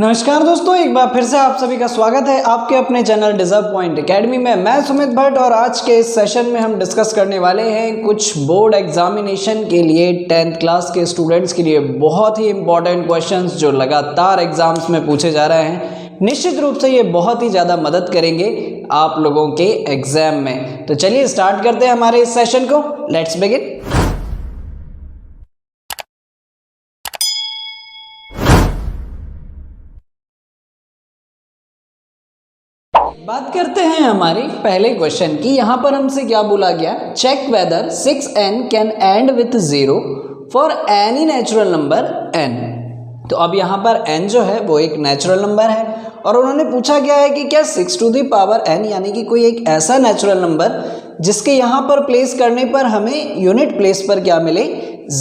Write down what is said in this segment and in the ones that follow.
नमस्कार दोस्तों, एक बार फिर से आप सभी का स्वागत है आपके अपने चैनल डिजर्व पॉइंट एकेडमी में। मैं सुमित भट्ट और आज के इस सेशन में हम डिस्कस करने वाले हैं कुछ बोर्ड एग्जामिनेशन के लिए 10th क्लास के स्टूडेंट्स के लिए बहुत ही इंपॉर्टेंट क्वेश्चंस जो लगातार एग्जाम्स में पूछे जा रहे हैं। निश्चित रूप से ये बहुत ही ज़्यादा मदद करेंगे आप लोगों के एग्जाम में। तो चलिए स्टार्ट करते हैं हमारे इस सेशन को। Let's begin. बात करते हैं हमारे पहले क्वेश्चन की। यहां पर हमसे क्या बोला गया, check whether 6n can end with 0 for any natural number n। तो अब यहां पर n जो है वो एक नेचुरल नंबर है और उन्होंने पूछा गया है कि क्या 6 टू द पावर n यानी कि कोई एक ऐसा नेचुरल नंबर जिसके यहां पर प्लेस करने पर हमें यूनिट प्लेस पर क्या मिले,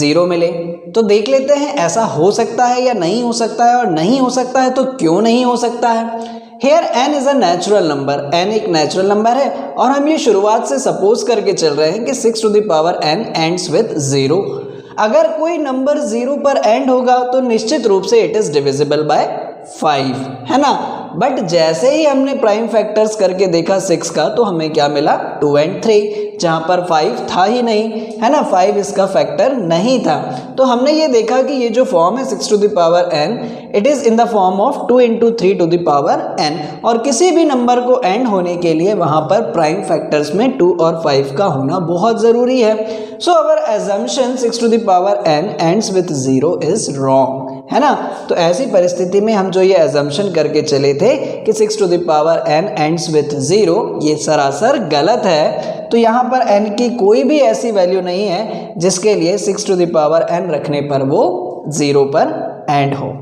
0 मिले। तो देख लेते हैं ऐसा हो सकता है या नहीं हो सकता है, और नहीं हो सकता है तो क्यों नहीं हो सकता है। Here n is a natural number, n एक नेचुरल नंबर है और हम ये शुरुआत से सपोज करके चल रहे हैं कि 6 to the power n ends with 0। अगर कोई नंबर 0 पर एंड होगा तो निश्चित रूप से इट इज डिविजिबल बाय 5, है ना। बट जैसे ही हमने प्राइम फैक्टर्स करके देखा 6 का तो हमें क्या मिला, 2 and 3, जहां पर 5 था ही नहीं, है ना। 5 इसका फैक्टर नहीं था। तो हमने ये देखा कि ये जो फॉर्म है 6 to the power n, it is in the form of 2 into 3 to the power n। और किसी भी नंबर को एंड होने के लिए वहां पर प्राइम फैक्टर्स में 2 और 5 का होना बहुत जरूरी है। So our assumption 6 to the power n ends with 0 is wrong, है ना। तो ऐसी परिस्थिति में हम जो ये assumption करके चले थे कि 6 to the power n ends with 0, ये सरासर गलत है। तो यहाँ पर n की कोई भी ऐसी वैल्यू नहीं है जिसके लिए 6 टू द पावर n रखने पर वो 0 पर एंड हो।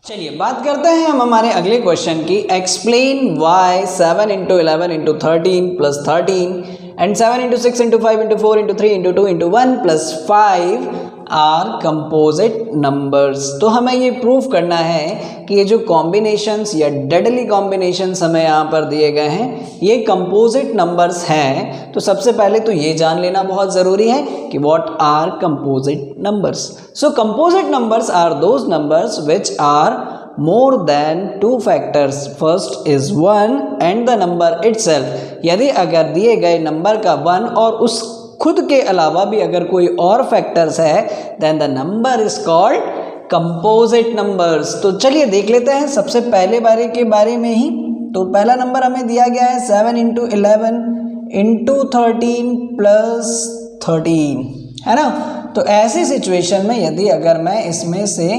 चलिए बात करते हैं हम हमारे अगले क्वेश्चन की। Explain why 7 into 11 into 13 plus 13 and 7 into 6 into 5 into 4 into 3 into 2 into 1 plus 5 are composite numbers. तो हमें ये प्रूव करना है कि ये जो कॉम्बिनेशंस या डेडली कॉम्बिनेशंस हमें यहाँ पर दिए गए हैं ये कंपोजिट नंबर्स हैं। तो सबसे पहले तो ये जान लेना बहुत ज़रूरी है कि what are composite numbers. So composite numbers are those numbers which are more than 2 factors. First is 1 and the number itself। यदि अगर दिए गए नंबर का 1 और उस खुद के अलावा भी अगर कोई और फैक्टर्स है then the number is called composite numbers। तो चलिए देख लेते हैं सबसे पहले बारे के बारे में ही। तो पहला नंबर हमें दिया गया है 7 into 11 into 13 plus 13, है ना। तो ऐसी सिचुएशन में यदि अगर मैं इसमें से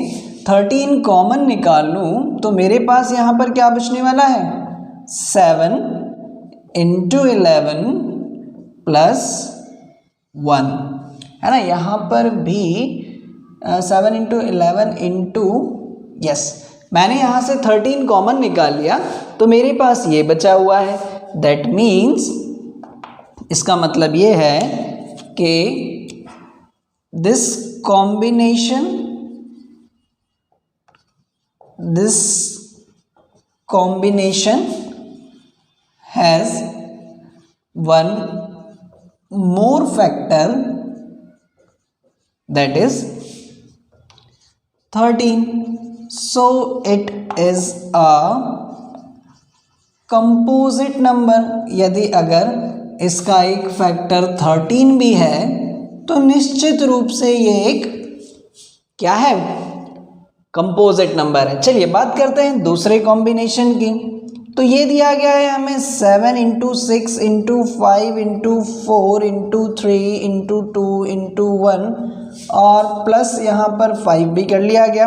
13 कॉमन निकाल लूँ तो मेरे पास यहाँ पर क्या बचने वाला है, 7 into 11 plus 1, है ना। यहाँ पर भी 7 into 11 into, यस, मैंने यहाँ से 13 कॉमन निकाल लिया तो मेरे पास ये बचा हुआ है। दैट मीन्स इसका मतलब ये है कि this combination has one more factor, that is 13, so it is a composite number। यदि अगर इसका एक फैक्टर 13 भी है तो निश्चित रूप से ये एक क्या है, कंपोजिट नंबर है। चलिए बात करते हैं दूसरे कॉम्बिनेशन की। तो ये दिया गया है हमें 7 into 6 into 5 into 4 into 3 into 2 into 1 और प्लस यहाँ पर 5 भी कर लिया गया।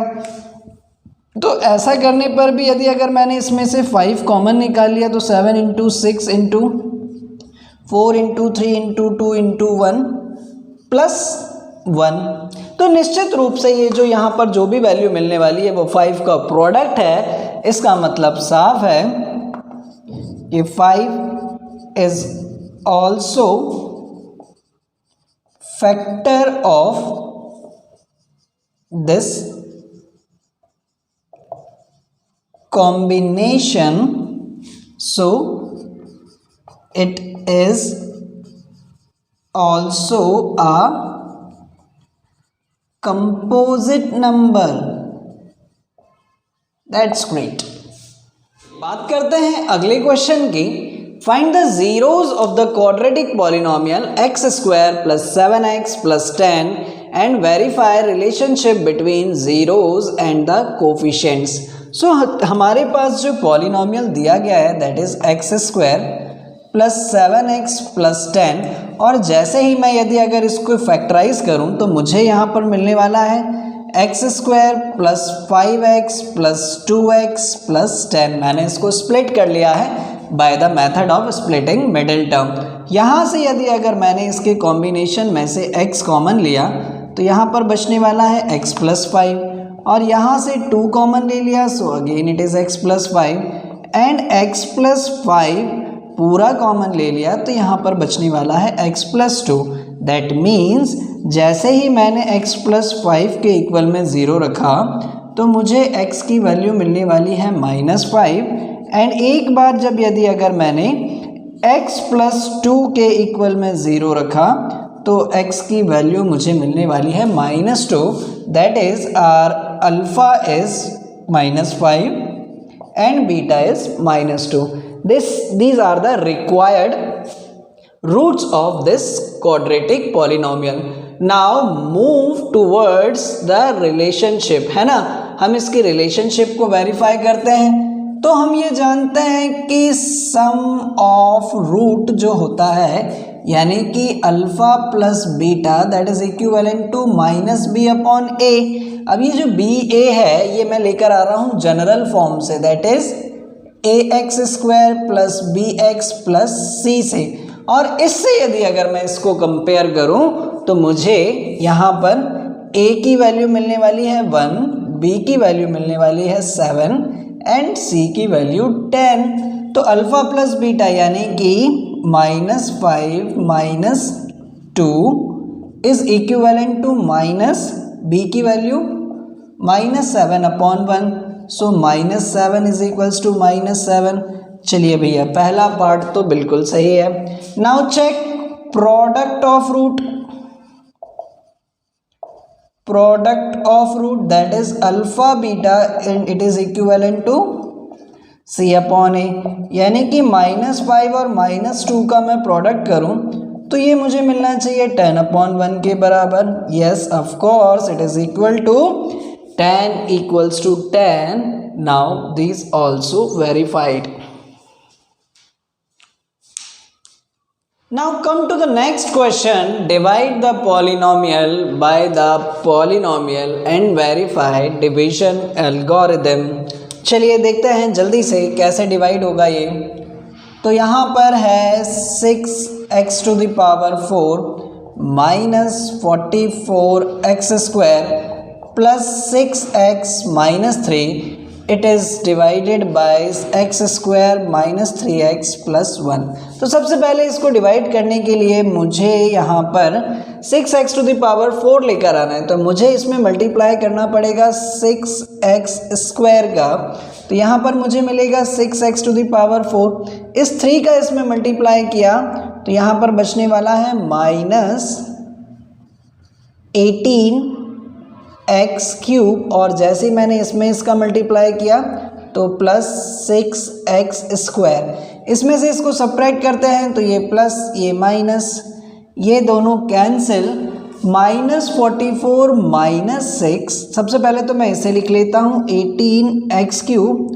तो ऐसा करने पर भी यदि अगर मैंने इसमें से 5 कॉमन निकाल लिया तो 7 into 6 into 4 into 3 into 2 into 1 plus 1, तो निश्चित रूप से ये जो यहाँ पर जो भी वैल्यू मिलने वाली है वो 5 का प्रोडक्ट है। इसका मतलब साफ है कि 5 is also factor of this combination, so it is also a composite number। That's great. बात करते हैं अगले क्वेश्चन की। Find the zeros of the quadratic polynomial x square plus 7x plus 10 and verify relationship between zeros and the coefficients. So हमारे पास जो polynomial दिया गया है that is x square plus 7x plus 10, और जैसे ही मैं यदि अगर इसको फैक्टराइज करूं तो मुझे यहाँ पर मिलने वाला है x square plus 5x plus 2x plus 10। मैंने इसको स्प्लिट कर लिया है by the method of splitting middle term. यहाँ से यदि अगर मैंने इसके कॉम्बिनेशन में से x कॉमन लिया तो यहाँ पर बचने वाला है x प्लस 5, और यहाँ से 2 कॉमन ले लिया, so again it is x plus 5 and x plus 5 पूरा कॉमन ले लिया तो यहाँ पर बचने वाला है x प्लस 2। दैट मीन्स जैसे ही मैंने x प्लस 5 के इक्वल में 0 रखा तो मुझे x की वैल्यू मिलने वाली है -5, एंड एक बार जब यदि अगर मैंने x प्लस 2 के इक्वल में 0 रखा तो x की वैल्यू मुझे मिलने वाली है -2। That is are alpha is -5 and beta is -2। These are the required roots of this quadratic polynomial. Now move towards the relationship, है ना। हम इसकी रिलेशनशिप को वेरीफाई करते हैं तो हम ये जानते हैं कि सम ऑफ रूट जो होता है यानी कि alpha plus beta that is equivalent to -b upon a। अब ये जो ba है ये मैं लेकर आ रहा हूँ जनरल फॉर्म से, that is ax square plus bx plus c से, और इससे यदि अगर मैं इसको कंपेयर करूं तो मुझे यहाँ पर a की वैल्यू मिलने वाली है 1, b की वैल्यू मिलने वाली है 7 एंड c की वैल्यू 10। तो अल्फा प्लस बीटा यानी कि -5 -2 इज इक्विवेलेंट टू b की value -7 upon 1, so -7 is equals to -7। चलिए भैया पहला पार्ट तो बिल्कुल सही है। Now check product of root that is alpha beta and it is equivalent to c upon a, यानी कि -5 और -2 का मैं प्रोडक्ट करूं तो ये मुझे मिलना चाहिए 10 अपॉन 1 के बराबर। Yes of course it is equal to 10 equals to 10. Now these also verified. Now come to the next question. Divide the polynomial by the polynomial and verify division algorithm. चलिए देखते हैं जल्दी से कैसे डिवाइड होगा ये। तो यहाँ पर है 6x to the power 4 minus 44x square plus 6x minus 3, it is divided by x square minus 3x plus 1। तो सबसे पहले इसको डिवाइड करने के लिए मुझे यहाँ पर 6x to the power 4 लेकर आना है, तो मुझे इसमें मल्टीप्लाई करना पड़ेगा 6x स्क्वायर का, तो यहाँ पर मुझे मिलेगा 6x to the power 4। इस 3 का इसमें मल्टीप्लाई किया तो यहाँ पर बचने वाला है -18x क्यूब, और जैसे ही मैंने इसमें इसका मल्टीप्लाई किया तो प्लस 6x स्क्वायर। इसमें से इसको सब्ट्रैक्ट करते हैं तो ये प्लस ये माइनस, ये दोनों कैंसिल, -44 -6। सबसे पहले तो मैं इसे लिख लेता हूँ 18x क्यूब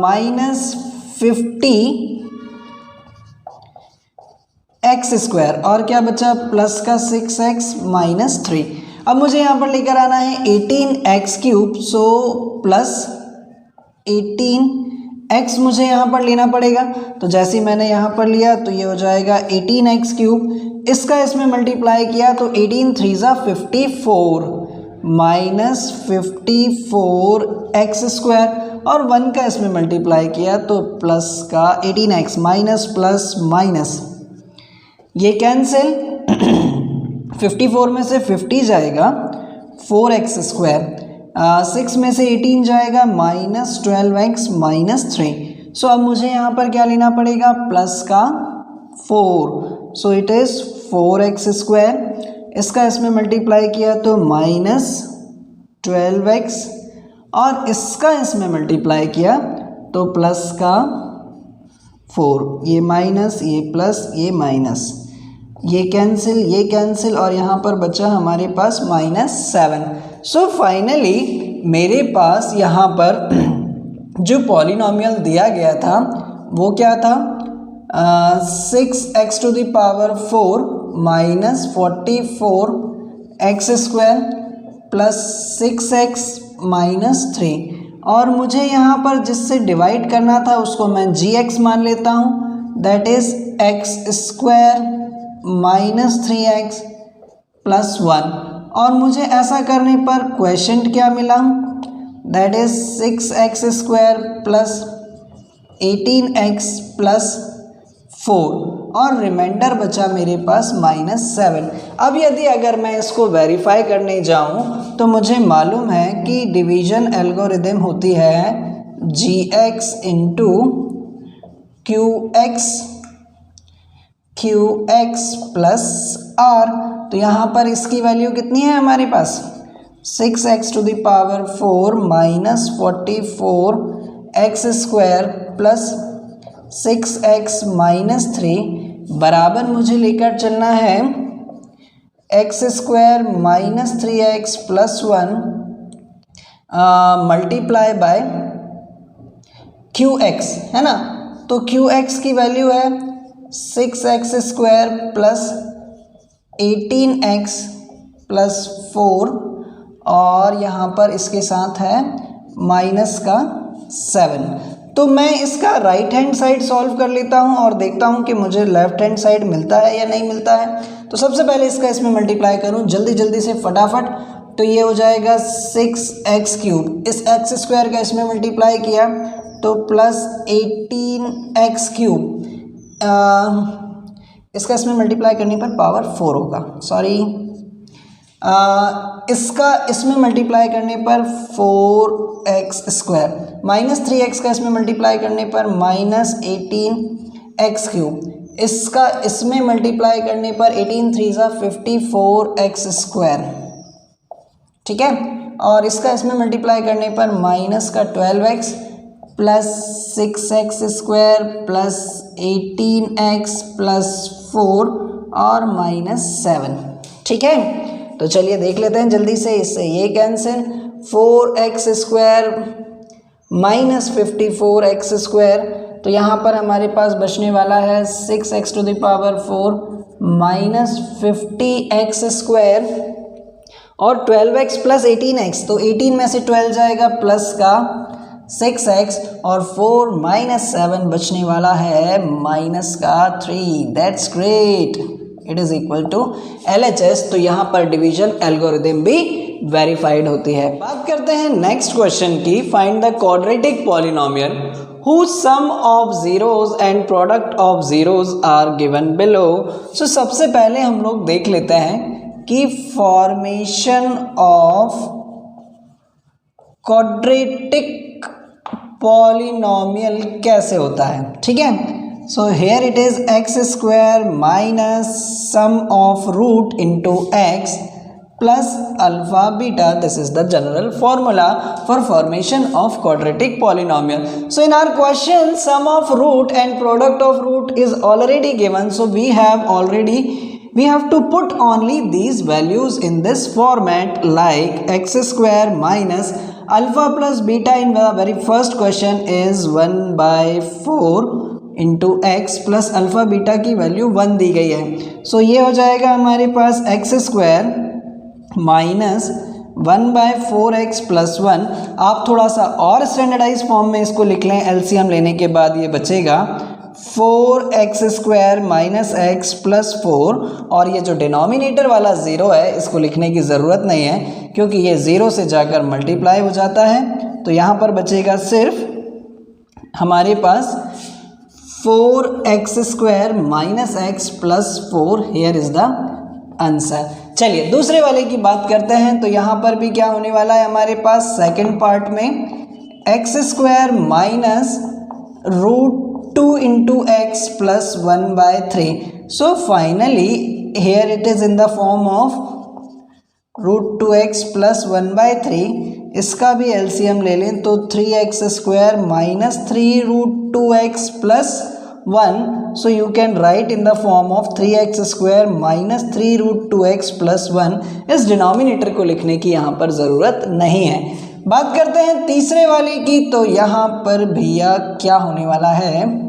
-50x स्क्वायर, और क्या बचा प्लस का 6x माइनस 3। अब मुझे यहाँ पर लेकर आना है 18x cube, so plus 18x मुझे यहाँ पर लेना पड़ेगा, तो जैसे ही मैंने यहाँ पर लिया तो ये हो जाएगा 18x क्यूब। इसका इसमें मल्टीप्लाई किया तो 18 3 ज़ा 54 माइनस 54x स्क्वायर, और 1 का इसमें मल्टीप्लाई किया तो प्लस का 18x माइनस प्लस माइनस ये कैंसिल 54 में से 50 जाएगा 4x स्क्वायर, 6 में से 18 जाएगा -12x माइनस 3। सो अब मुझे यहाँ पर क्या लेना पड़ेगा प्लस का 4, सो इट इज़ 4x स्क्वायर। इसका इसमें मल्टीप्लाई किया तो -12x, और इसका इसमें मल्टीप्लाई किया तो प्लस का 4, ये माइनस, ये प्लस, ये माइनस, ये कैंसिल और यहाँ पर बचा हमारे पास -7। सो फाइनली मेरे पास यहाँ पर जो पॉलिनॉमियल दिया गया था वो क्या था, 6x to the power 4 minus 44x² plus 6x minus 3, और मुझे यहाँ पर जिससे डिवाइड करना था उसको मैं gx मान लेता हूँ, that is x² minus 3x plus 1, और मुझे ऐसा करने पर क्वेश्चन क्या मिला, that is 6x² plus 18x plus 4, और रिमाइंडर बचा मेरे पास -7। अब यदि अगर मैं इसको वेरीफाई करने जाऊं तो मुझे मालूम है कि डिवीजन एल्गोरिदम होती है gx into qx plus r। तो यहाँ पर इसकी वैल्यू कितनी है हमारे पास, 6x to the power 4 minus 44x² plus 6x minus 3 बराबर मुझे लेकर चलना है x² minus 3x plus 1 multiply by qx, है ना। तो qx की वैल्यू है 6x² प्लस 18x प्लस 4, और यहाँ पर इसके साथ है माइनस का 7। तो मैं इसका राइट हैंड साइड सॉल्व कर लेता हूँ और देखता हूँ कि मुझे लेफ्ट हैंड साइड मिलता है या नहीं मिलता है। तो सबसे पहले इसका इसमें मल्टीप्लाई करूँ जल्दी से फटाफट, तो ये हो जाएगा 6x³, इस x² का इसमें मल्टीप्लाई किया तो प्लस 18x³, इसका इसमें मल्टीप्लाई करने पर पावर 4 होगा, सॉरी इसका इसमें मल्टीप्लाई करने पर 4x², माइनस 3x का इसमें मल्टीप्लाई करने पर माइनस 18x³, इसका इसमें मल्टीप्लाई करने पर 18 3 54x², ठीक है, और इसका इसमें मल्टीप्लाई करने पर माइनस का 12x plus 6x² plus 18x plus 4 और माइनस 7, ठीक है। तो चलिए देख लेते हैं जल्दी से, इससे ये कैंसिल, 4x² माइनस 54x², तो यहाँ पर हमारे पास बचने वाला है 6x to the power 4 minus 50x² और 12x प्लस 18x, तो 18 में से 12 जाएगा प्लस का 6x और 4 माइनस 7 बचने वाला है माइनस का 3, that's great, it is equal to LHS। तो यहाँ पर डिवीजन एल्गोरिदम भी वेरीफाइड होती है। बात करते हैं नेक्स्ट क्वेश्चन की, find the quadratic polynomial whose sum of zeros and product of zeros are given below। सो सबसे पहले हम लोग देख लेते हैं कि फॉर्मेशन ऑफ क्वाड्रेटिक पॉलिनोमियल कैसे होता है, ठीक है। So here it is x² minus sum of root into x plus alpha beta. This is the general formula for formation of quadratic polynomial. So in our question, sum of root and product of root is already given. So we have to put only these values in this format, like x² minus alpha plus beta in the very first question is 1/4 into x plus alpha beta की value 1 दी गई है। सो ये हो जाएगा हमारे पास x² minus 1/4x plus 1। आप थोड़ा सा और स्टैंडर्डाइज फॉर्म में इसको लिख लें, एलसीएम लेने के बाद ये बचेगा 4x² माइनस x प्लस 4, और ये जो डिनोमिनेटर वाला ज़ीरो है इसको लिखने की ज़रूरत नहीं है क्योंकि ये ज़ीरो से जाकर मल्टीप्लाई हो जाता है। तो यहाँ पर बचेगा सिर्फ हमारे पास 4x² minus x plus 4, here is the answer. चलिए दूसरे वाले की बात करते हैं। तो यहाँ पर भी क्या होने वाला है हमारे पास सेकंड पार्ट में x² minus √2 into x plus 1/3। So finally here it is in the form of √2x plus 1/3 इसका भी एलसीएम ले लें तो 3x² minus 3√2x plus 1. So you can write in the form of 3x² minus 3√2x plus 1. इस denominator को लिखने की यहाँ पर ज़रूरत नहीं है. बात करते हैं तीसरे वाले की. तो यहाँ पर भैया क्या होने वाला है.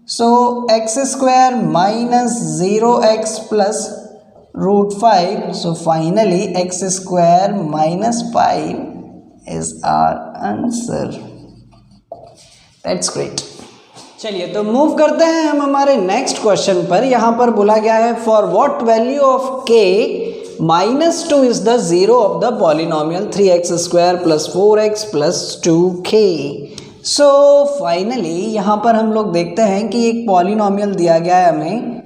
सो x² minus 0x plus √5. So finally x² minus 5 is our answer. That's great. चलिए तो मूव करते हैं हम हमारे नेक्स्ट क्वेश्चन पर. यहाँ पर बोला गया है for what value of k -2 is the zero of the polynomial 3x² plus 4x plus 2k. So finally यहाँ पर हम लोग देखते हैं कि एक पॉलिनोमियल दिया गया है हमें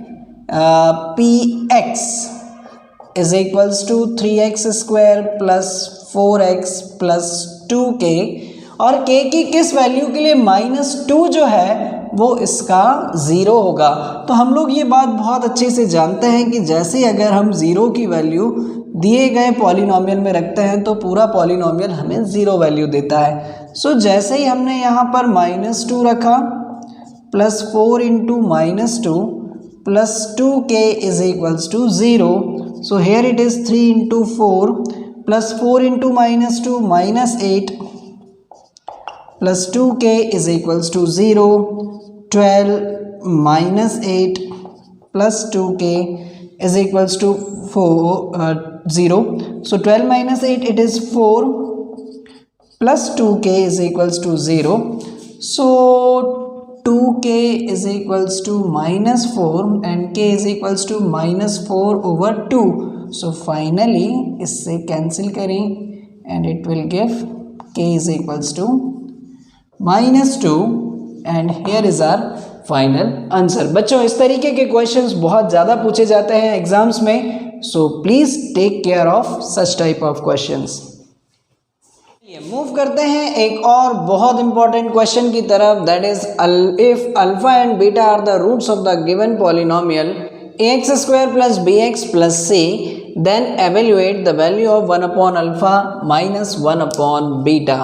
px is equals to 3x² plus 4x plus 2k और k की किस वैल्यू के लिए -2 जो है वो इसका ज़ीरो होगा. तो हम लोग ये बात बहुत अच्छे से जानते हैं कि जैसे अगर हम ज़ीरो की वैल्यू दिए गए पॉलिनोमियल में रखते हैं तो पूरा पॉलिनोमियल हमें ज़ीरो वैल्यू देता है. सो जैसे ही हमने यहाँ पर -2 रखा plus 4 into -2 plus 2k is equals to 0. So here it is 3 into 4 plus 4 into -2 -8 plus 2k is equals to 0. 12 -8 plus 2k is equals to 0. So 12 -8 it is 4 plus 2k is equals to 0. So 2k is equals to -4 and k is equals to -4/2. So finally इससे cancel करें and it will give k is equals to -2 and here is our final answer. बच्चों इस तरीके के questions बहुत ज़्यादा पूछे जाते हैं एग्जाम्स में. So please take care of such type of questions. Move करते हैं एक और बहुत इंपॉर्टेंट क्वेश्चन की तरफ. That is if alpha and beta are the roots of the given polynomial ax² plus bx plus c then evaluate the value of 1/अल्फा minus 1/बीटा.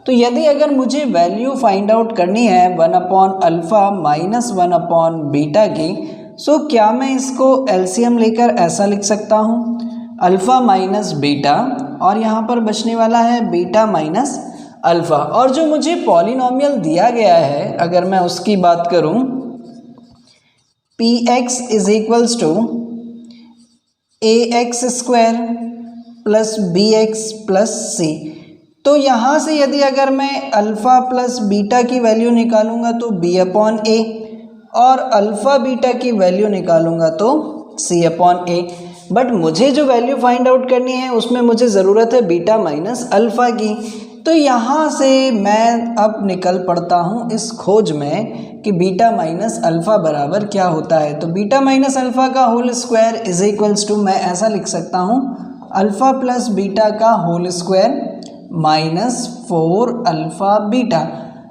तो यदि अगर मुझे वैल्यू फाइंड आउट करनी है 1/अल्फा माइनस 1/बीटा की, सो क्या मैं इसको एलसीएम लेकर ऐसा लिख सकता हूँ अल्फ़ा माइनस बीटा और यहाँ पर बचने वाला है बीटा माइनस अल्फ़ा. और जो मुझे पॉलिनोमियल दिया गया है अगर मैं उसकी बात करूँ px is equals to ax² plus bx plus c. तो यहाँ से यदि अगर मैं अल्फ़ा प्लस बीटा की वैल्यू निकालूंगा तो b/a और अल्फ़ा बीटा की वैल्यू निकालूंगा तो c/a. बट मुझे जो वैल्यू फाइंड आउट करनी है उसमें मुझे ज़रूरत है बीटा माइनस अल्फ़ा की. तो यहाँ से मैं अब निकल पड़ता हूँ इस खोज में कि बीटा माइनस अल्फ़ा बराबर क्या होता है. तो बीटा माइनस अल्फ़ा का whole square is equals to मैं ऐसा लिख सकता हूँ अल्फ़ा प्लस बीटा का whole square minus 4 alpha beta.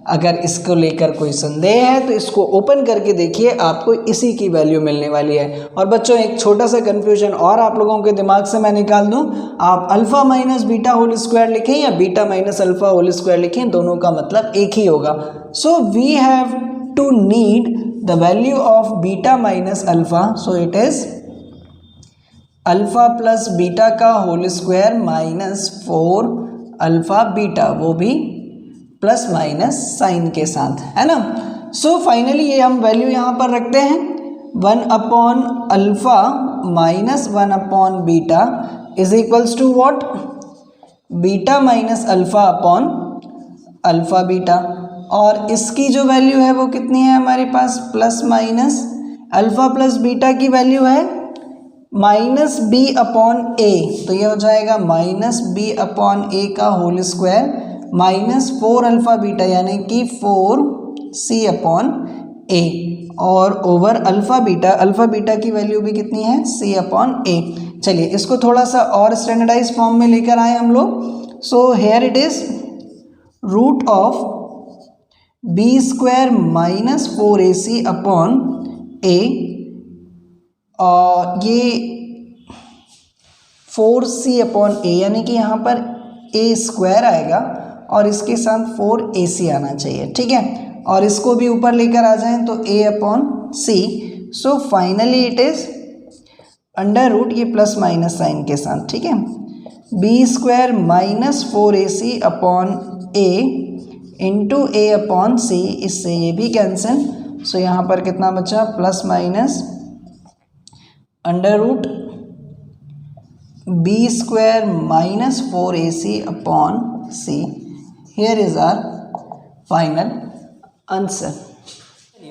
अगर इसको लेकर कोई संदेह है तो इसको ओपन करके देखिए, आपको इसी की वैल्यू मिलने वाली है. और बच्चों एक छोटा सा कन्फ्यूजन और आप लोगों के दिमाग से मैं निकाल दूं, आप alpha minus beta whole square लिखें या beta minus alpha whole square लिखें, दोनों का मतलब एक ही होगा. So we have to need the value of beta minus alpha. So it is alpha plus beta का whole square minus 4 alpha beta, वो भी प्लस माइनस साइन के साथ, है ना. सो फाइनली ये हम वैल्यू यहाँ पर रखते हैं 1/अल्फ़ा माइनस 1/बीटा is equals to what beta minus alpha upon alpha beta. और इसकी जो वैल्यू है वो कितनी है हमारे पास plus minus alpha plus beta की वैल्यू है माइनस b/a. तो ये हो जाएगा माइनस b/a का whole square minus 4 alpha beta यानी कि 4c/a और ओवर अल्फ़ा बीटा की वैल्यू भी कितनी है c/a. चलिए इसको थोड़ा सा और स्टैंडर्डाइज फॉर्म में लेकर आए हम लोग. So here it is root of b² minus 4ac/a और ये 4c/a यानी कि यहाँ पर ए स्क्वायर आएगा और इसके साथ 4ac आना चाहिए, ठीक है। और इसको भी ऊपर लेकर आ जाएं तो a upon C. So finally it is under root, ये प्लस माइनस साइन के साथ, ठीक है, B square minus 4ac upon A into A upon C. इससे ये भी कैंसिल। सो यहाँ पर कितना बचा, plus minus under root B square minus 4ac upon C. Here is our final answer.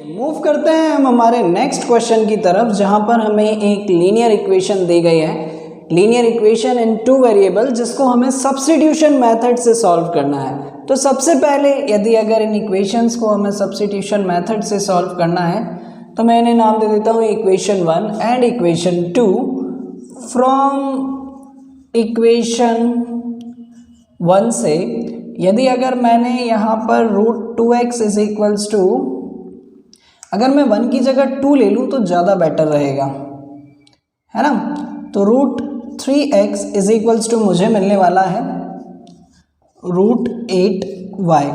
Move करते हैं हम हमारे नेक्स्ट क्वेश्चन की तरफ, जहां पर हमें एक लीनियर इक्वेशन दी गई है, लीनियर इक्वेशन इन 2 वेरिएबल, जिसको हमें सब्स्टिट्यूशन मेथड से सॉल्व करना है। तो सबसे पहले यदि अगर इन इक्वेशंस को हमें सब्स्टिट्यूशन मेथड से सॉल्व करना है तो मैं इन्हें नाम दे देता हूँ equation 1 and equation 2। From equation 1 से यदि अगर मैंने यहाँ पर root 2x is equals to, अगर मैं 1 की जगह 2 ले लूँ तो ज़्यादा बेटर रहेगा, है ना। तो root 3x is equals to मुझे मिलने वाला है रूट 8y,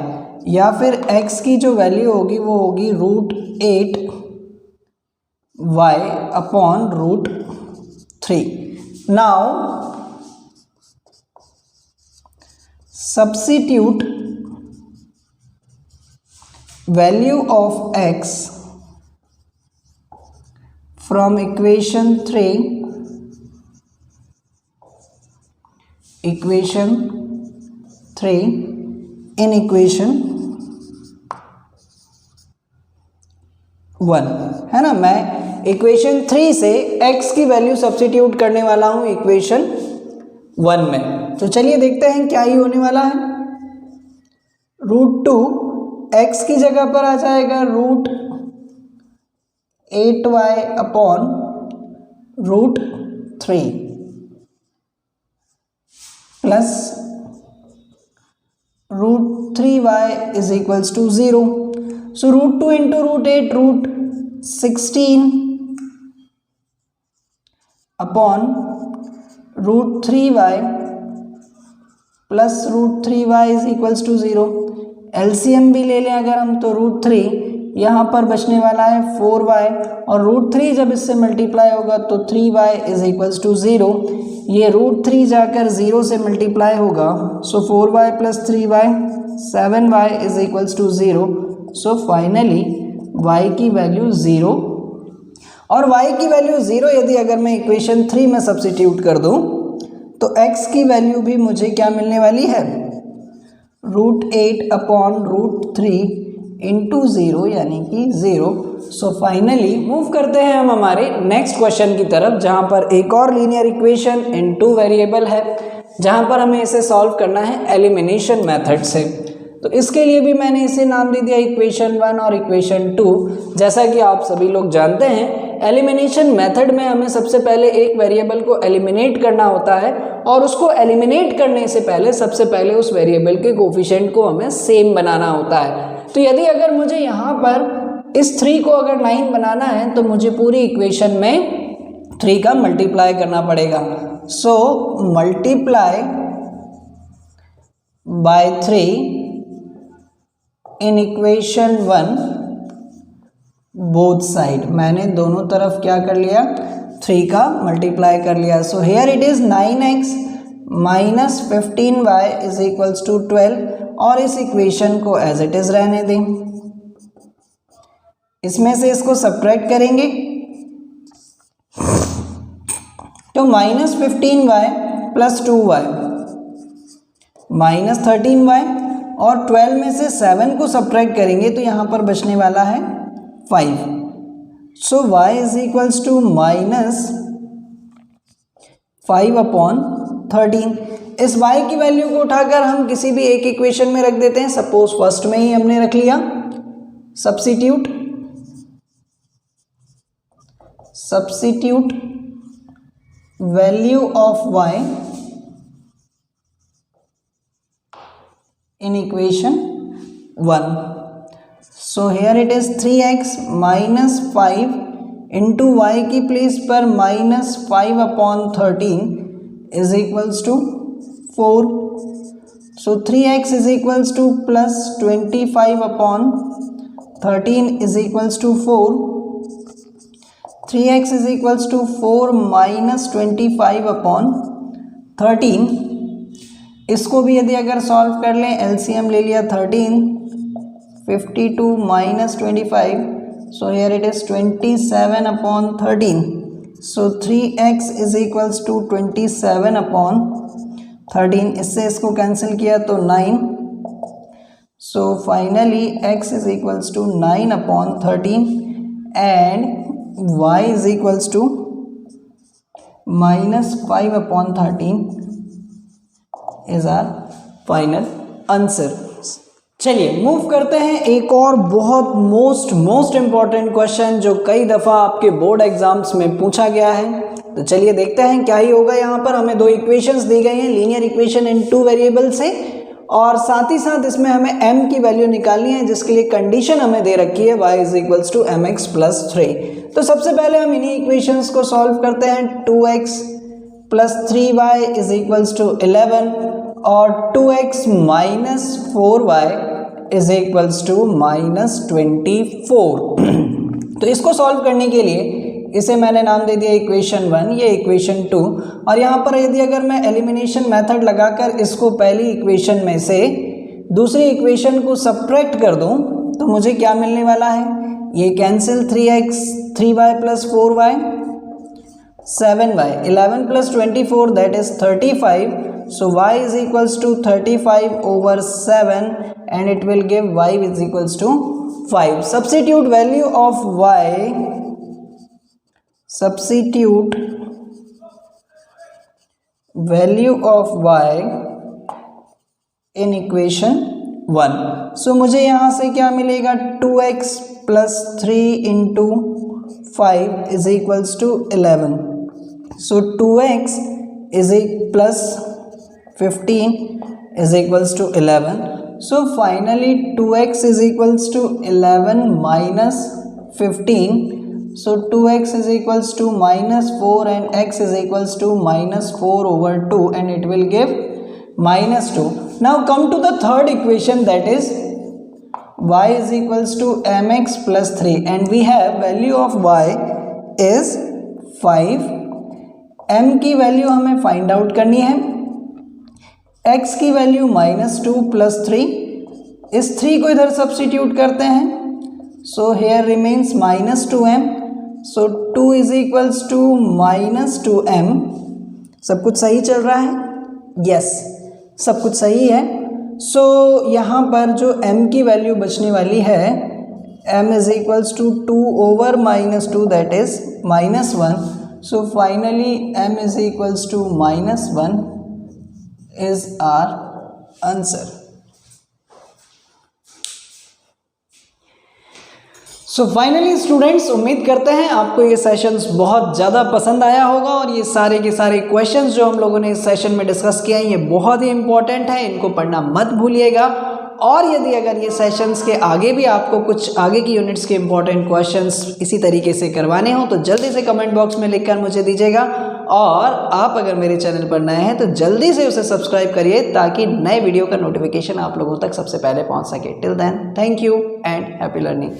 या फिर x की जो वैल्यू होगी वो होगी root 8y upon root 3। Now substitute value of x from equation 3 in equation 1, है ना। मैं इक्वेशन 3 से x की वैल्यू सब्स्टिट्यूट करने वाला हूं इक्वेशन 1 में। तो चलिए देखते हैं क्या ही होने वाला है। रूट 2 x की जगह पर आ जाएगा root 8y upon root 3 plus root 3y is equals to 0। So root 2 into root 8 root 16 upon root 3y plus root 3y is equals to 0। LCM भी ले लें अगर हम तो रूट 3 यहाँ पर बचने वाला है 4y, और रूट 3 जब इससे मल्टीप्लाई होगा तो 3y इज इक्वल्स टू 0। ये रूट 3 जाकर 0 से मल्टीप्लाई होगा, so 4y plus 3y 7y is equals to 0। So finally y की वैल्यू 0, और y की वैल्यू 0 यदि अगर मैं इक्वेशन 3 में सब्स्टिट्यूट कर दूं तो x की वैल्यू भी मुझे क्या मिलने वाली है, रूट 8 अपॉन रूट 3 इंटू 0 यानी कि 0। सो फाइनली मूव करते हैं हम हमारे नेक्स्ट क्वेश्चन की तरफ, जहां पर एक और लीनियर इक्वेशन इन 2 वेरिएबल है, जहां पर हमें इसे सॉल्व करना है एलिमिनेशन मेथड से। तो इसके लिए भी मैंने इसे नाम दे दिया इक्वेशन 1 और इक्वेशन 2। जैसा कि आप सभी लोग जानते हैं, एलिमिनेशन मेथड में हमें सबसे पहले एक वेरिएबल को एलिमिनेट करना होता है, और उसको एलिमिनेट करने से पहले सबसे पहले उस वेरिएबल के कोफिशिएंट को हमें सेम बनाना होता है। तो यदि अगर मुझे यहाँ पर इस 3 को अगर 9 बनाना है तो मुझे पूरी इक्वेशन में 3 का मल्टीप्लाई करना पड़ेगा। So multiply by 3 in equation 1 both side. मैंने दोनों तरफ क्या कर लिया, 3 का मल्टीप्लाई कर लिया। So here it is 9x minus 15y is equals to 12, और इस इक्वेशन को एज इट इज रहने दें। इसमें से इसको सब्ट्रैक्ट करेंगे तो minus 15y plus 2y minus 13y, और 12 में से 7 को सब्ट्रैक्ट करेंगे तो यहाँ पर बचने वाला है 5। So y is equals to minus 5 upon 13। इस y की वैल्यू को उठाकर हम किसी भी एक इक्वेशन में रख देते हैं। सपोज फर्स्ट में ही हमने रख लिया, substitute value of y in equation 1। So here it is 3x minus 5 into y की प्लेस पर minus 5 upon 13 is equals to 4। So 3x is equals to plus 25 upon 13 is equals to 4. 3x is equals to 4 minus 25 upon 13. इसको भी यदि अगर solve कर लें, LCM ले लिया 13, 52 minus 25, so here it is 27 upon 13. So 3x is equals to 27 upon 13. इससे इसको कैंसिल किया तो 9. So finally x is equals to 9 upon 13 and y is equals to minus 5 upon 13 is our final answer. चलिए move करते हैं एक और बहुत मोस्ट इम्पॉर्टेंट क्वेश्चन जो कई दफ़ा आपके बोर्ड एग्जाम्स में पूछा गया है। तो चलिए देखते हैं क्या ही होगा। यहाँ पर हमें दो इक्वेशंस दी गई हैं, linear equation in two variable से, और साथ ही साथ इसमें हमें m की वैल्यू निकालनी है जिसके लिए कंडीशन हमें दे रखी है y is equals to mx plus 3। तो सबसे पहले हम इन्हीं इक्वेशंस को सॉल्व करते हैं। 2x plus 3y is equals to 11 और 2x minus 4y is equals to minus 24। तो इसको सॉल्व करने के लिए इसे मैंने नाम दे दिया इक्वेशन 1, ये इक्वेशन 2, और यहाँ पर यदि अगर मैं एलिमिनेशन मेथड लगाकर इसको पहली इक्वेशन में से दूसरी इक्वेशन को सब्ट्रैक्ट कर दूँ तो मुझे क्या मिलने वाला है, ये cancel 3y plus 4y 7y 11 plus 24 that is 35. So y is equals to 35 over 7 and it will give y is equals to 5. Substitute value of y in equation 1. So मुझे यहाँ से क्या मिलेगा, 2x plus 3 into 5 is equals to 11. So 2x is plus 15 is equals to 11. So finally 2x is equals to 11 minus 15. So 2x is equals to minus 4 and x is equals to minus 4 over 2 and it will give minus 2. Now come to the third equation, that is y is equals to mx plus 3 and we have value of y is 5. m की value हमें find out करनी है, x की value -2 plus 3, इस 3 को इधर substitute करते हैं, so here remains -2m, so 2 is equals to -2m। सब कुछ सही चल रहा है? यस, सब कुछ सही है। सो यहाँ पर जो m की वैल्यू बचने वाली है, m is equals to 2 over -2 that is -1, so finally m is equals to -1 is our answer. So finally students, उम्मीद करते हैं आपको ये सेशंस बहुत ज़्यादा पसंद आया होगा और ये सारे के सारे क्वेश्चंस जो हम लोगों ने इस सेशन में डिस्कस किए हैं ये बहुत ही इंपॉर्टेंट है, इनको पढ़ना मत भूलिएगा। और यदि अगर ये सेशंस के आगे भी आपको कुछ आगे की यूनिट्स के इंपॉर्टेंट क्वेश्चंस इसी तरीके से करवाने हो तो जल्दी से कमेंट बॉक्स में लिखकर मुझे दीजिएगा। और आप अगर मेरे चैनल पर नए हैं तो जल्दी से उसे सब्सक्राइब करिए ताकि नए वीडियो का नोटिफिकेशन आप लोगों तक सबसे पहले पहुंच सके। Till then, thank you and happy learning.